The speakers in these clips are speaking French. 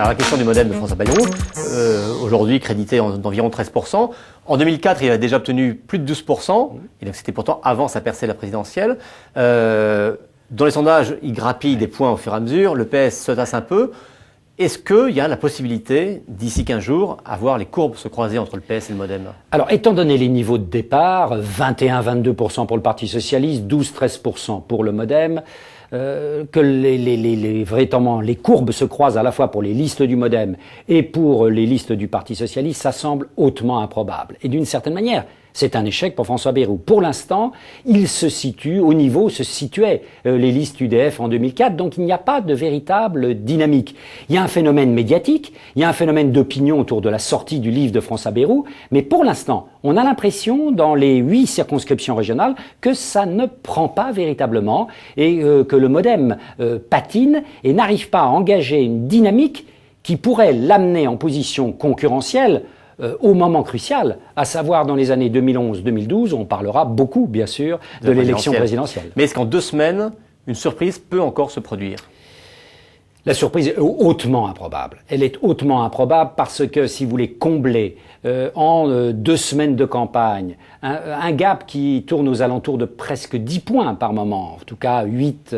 Alors la question du modem de François Bayrou, aujourd'hui crédité d'environ 13%. En 2004, il a déjà obtenu plus de 12%, et donc c'était pourtant avant sa percée de la présidentielle. Dans les sondages, il grappille des points au fur et à mesure, le PS se tasse un peu. Est-ce qu'il y a la possibilité, d'ici 15 jours, à voir les courbes se croiser entre le PS et le modem? Alors, étant donné les niveaux de départ, 21-22% pour le Parti Socialiste, 12-13% pour le modem, que véritablement les courbes se croisent à la fois pour les listes du modem et pour les listes du Parti Socialiste, ça semble hautement improbable. Et d'une certaine manière, c'est un échec pour François Bayrou. Pour l'instant, il se situe au niveau où se situaient les listes UDF en 2004, donc il n'y a pas de véritable dynamique. Il y a un phénomène médiatique, il y a un phénomène d'opinion autour de la sortie du livre de François Bayrou, mais pour l'instant, on a l'impression, dans les 8 circonscriptions régionales, que ça ne prend pas véritablement et que le modem patine et n'arrive pas à engager une dynamique qui pourrait l'amener en position concurrentielle au moment crucial, à savoir dans les années 2011-2012, on parlera beaucoup, bien sûr, de l'élection présidentielle. Mais est-ce qu'en 2 semaines, une surprise peut encore se produire? La surprise est hautement improbable. Elle est hautement improbable parce que si vous voulez combler en 2 semaines de campagne un gap qui tourne aux alentours de presque 10 points par moment, en tout cas 8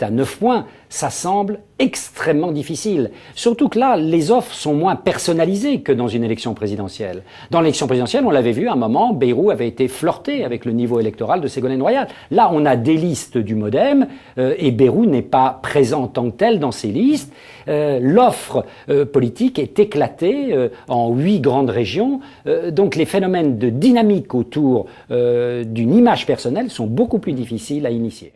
à 9 points, ça semble extrêmement difficile. Surtout que là, les offres sont moins personnalisées que dans une élection présidentielle. Dans l'élection présidentielle, on l'avait vu, à un moment, Bayrou avait été flirté avec le niveau électoral de Ségolène Royal. Là, on a des listes du modem et Bayrou n'est pas présent en tant que tel dans ces listes. L'offre politique est éclatée en 8 grandes régions. Donc les phénomènes de dynamique autour d'une image personnelle sont beaucoup plus difficiles à initier.